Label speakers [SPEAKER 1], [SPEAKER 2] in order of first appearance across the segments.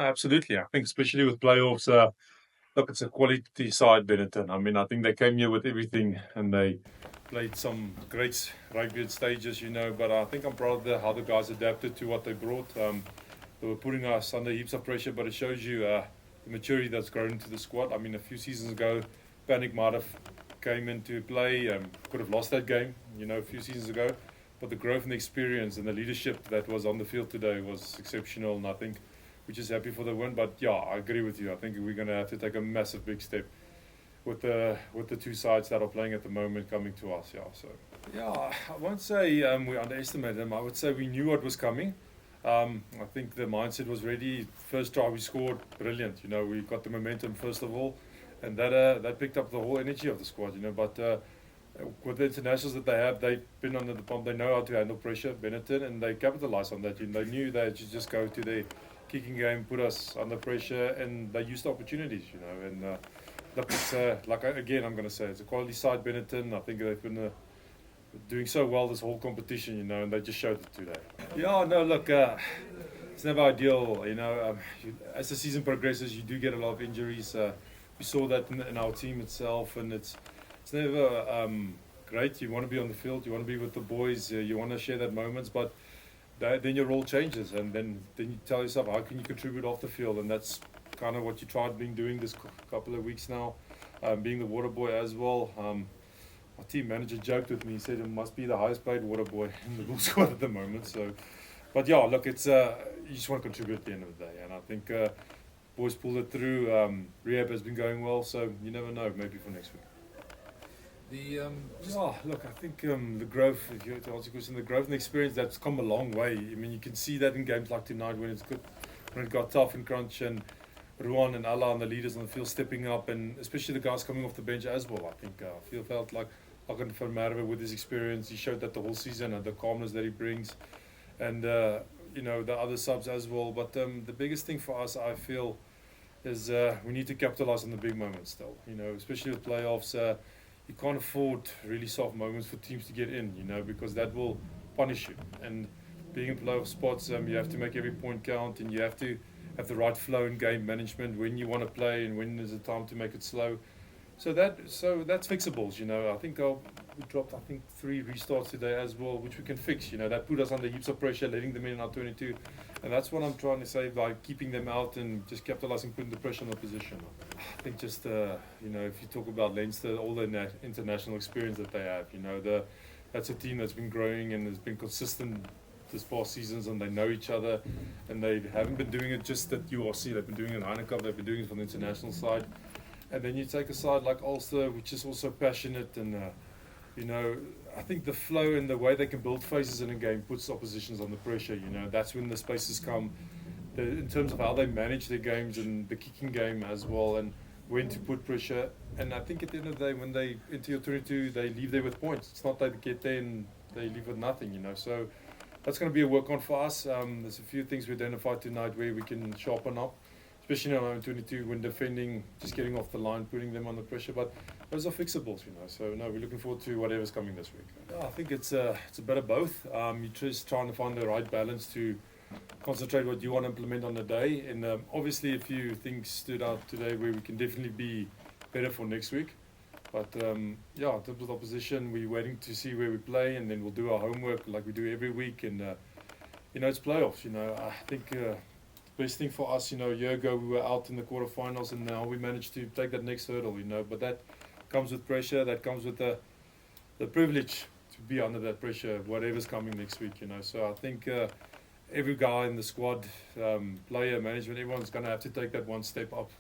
[SPEAKER 1] Absolutely. I think especially with playoffs, look, it's a quality side, Benetton. I mean, I think they came here with everything and they played some great rugby at stages, but I think I'm proud of how the guys adapted to what they brought. They were putting us under heaps of pressure, but it shows you the maturity that's grown into the squad. I mean, a few seasons ago, panic might have came into play, could have lost that game, a few seasons ago. But the growth and the experience and the leadership that was on the field today was exceptional, and I think we're just happy for the win. But yeah, I agree with you. I think we're going to have to take a massive big step with the two sides that are playing at the moment coming to us. Yeah, so yeah, I won't say we underestimated them. I would say we knew what was coming. I think the mindset was ready. First try we scored, brilliant. We got the momentum first of all, and that picked up the whole energy of the squad. But with the internationals that they have, they've been under the pump. They know how to handle pressure, Benetton, and they capitalised on that. They knew they should just go to their kicking game, put us under pressure, and they used the opportunities. And look, it's again, I'm going to say it's a quality side, Benetton. I think they've been doing so well this whole competition, and they just showed it today. Yeah, no, look, it's never ideal. As the season progresses, you do get a lot of injuries. We saw that in our team itself, and it's never great. You want to be on the field, you want to be with the boys, you want to share that moments, but then your role changes, and then you tell yourself, how can you contribute off the field? And that's kind of what you tried doing this couple of weeks now, being the waterboy as well. My team manager joked with me, he said it must be the highest paid waterboy in the Bulls squad at the moment. So, but yeah, look, it's you just want to contribute at the end of the day, and I think boys pulled it through. Rehab has been going well, so you never know, maybe for next week. Look, I think the growth, if you to answer your question, the growth and experience, that's come a long way. I mean, you can see that in games like tonight when it's good, when it got tough and crunch, and Ruan and Allah and the leaders on the field stepping up, and especially the guys coming off the bench as well. I think felt like Van Merwe with his experience, he showed that the whole season and the calmness that he brings, and the other subs as well. But the biggest thing for us, I feel, is we need to capitalise on the big moments still. Especially with playoffs. You can't afford really soft moments for teams to get in, because that will punish you. And being in playoff spots, you have to make every point count, and you have to have the right flow in game management when you want to play and when there's a time to make it slow. So that's fixables. I think we dropped 3 restarts today as well, which we can fix. That put us under heaps of pressure, letting them in our 22, and that's what I'm trying to say by keeping them out and just capitalising, putting the pressure on the position. I think just if you talk about Leinster, all the international experience that they have, that's a team that's been growing and has been consistent this past seasons, and they know each other, and they haven't been doing it just at URC. They've been doing it in Heineken, they've been doing it from the international side. And then you take a side like Ulster, which is also passionate, and I think the flow and the way they can build phases in a game puts oppositions under pressure. That's when the spaces come. In terms of how they manage their games and the kicking game as well, and when to put pressure. And I think at the end of the day, when they enter your 22, they leave there with points. It's not that they get there and they leave with nothing. So that's going to be a work on for us. There's a few things we identified tonight where we can sharpen up, especially on our 22 when defending, just getting off the line, putting them under pressure. But those are fixables, So no, we're looking forward to whatever's coming this week. I think it's a bit of both. You're just trying to find the right balance to concentrate what you want to implement on the day. And obviously a few things stood out today where we can definitely be better for next week. But in terms of the opposition, we're waiting to see where we play, and then we'll do our homework like we do every week. And it's playoffs. I think the best thing for us, a year ago we were out in the quarterfinals, and now we managed to take that next hurdle. But that comes with pressure. That comes with the privilege to be under that pressure, whatever's coming next week. So I think every guy in the squad, player, management, everyone's going to have to take that one step up,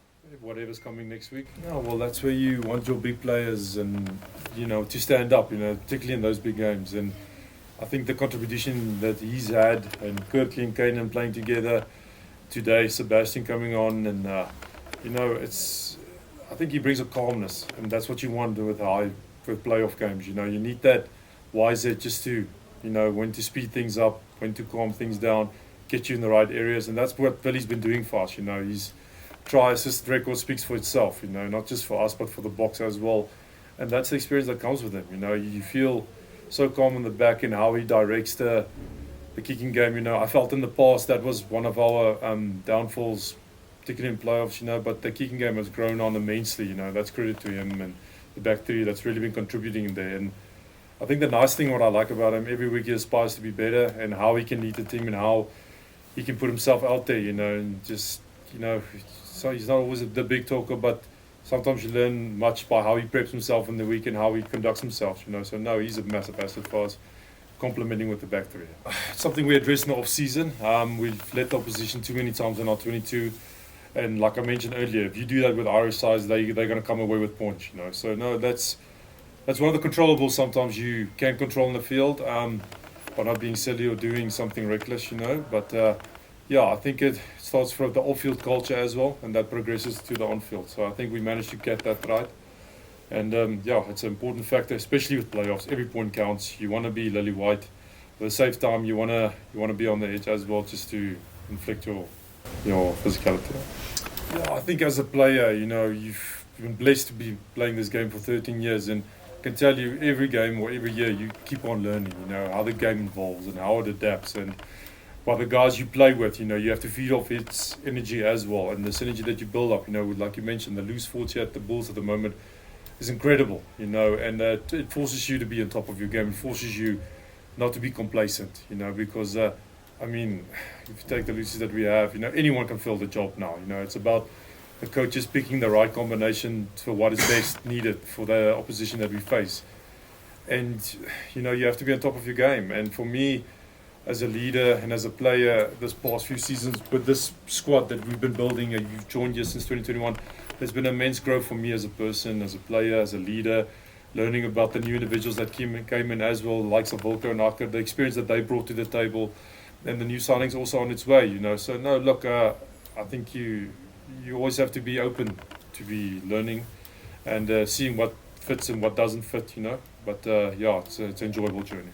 [SPEAKER 1] whatever's coming next week. Yeah, well, that's where you want your big players and, to stand up, particularly in those big games. And I think the contribution that he's had, and Coetzee and Kanan playing together today, Sebastian coming on, and, I think he brings a calmness, and that's what you want with playoff games. You need that wiser just to, when to speed things up, when to calm things down, get you in the right areas. And that's what Billy's been doing for us. His try-assist record speaks for itself, not just for us, but for the box as well. And that's the experience that comes with him. You feel so calm in the back in how he directs the kicking game. I felt in the past that was one of our downfalls particularly in playoffs, you know. But the kicking game has grown on immensely, you know. That's credit to him and the back three that's really been contributing in there. And I think the nice thing, what I like about him, every week he aspires to be better, and how he can lead the team and how he can put himself out there, you know, and just, you know, so he's not always the big talker, but sometimes you learn much by how he preps himself in the week and how he conducts himself, you know. So no, he's a massive asset for us, complementing with the back three. It's something we addressed in the off-season. We've let the opposition too many times in our 22. And like I mentioned earlier, if you do that with Irish sides, they're going to come away with points, you know. So no, that's one of the controllables sometimes you can control in the field, by not being silly or doing something reckless, you know. But yeah, I think it starts from the off-field culture as well, and that progresses to the on-field. So I think we managed to get that right. And yeah, it's an important factor, especially with playoffs. Every point counts. You want to be lily white. At the same time, you want to be on the edge as well, just to inflict your physicality. Yeah, I think as a player, you know, you've been blessed to be playing this game for 13 years, and I can tell you every game or every year you keep on learning, you know, how the game evolves and how it adapts, and by the guys you play with, you know, you have to feed off its energy as well, and the synergy that you build up, you know, with, like you mentioned, the loose forwards here at the Bulls at the moment is incredible, you know, and it forces you to be on top of your game. It forces you not to be complacent, you know, because I mean, if you take the looses that we have, you know, anyone can fill the job now. You know, it's about the coaches picking the right combination for what is best needed for the opposition that we face. And, you know, you have to be on top of your game. And for me, as a leader and as a player, this past few seasons with this squad that we've been building, you've joined here since 2021, there's been immense growth for me as a person, as a player, as a leader, learning about the new individuals that came in as well, likes of Volko and Akker, the experience that they brought to the table, and the new signings also on its way, you know. So no, look, I think you always have to be open to be learning and seeing what fits and what doesn't fit, you know. But yeah, it's an enjoyable journey.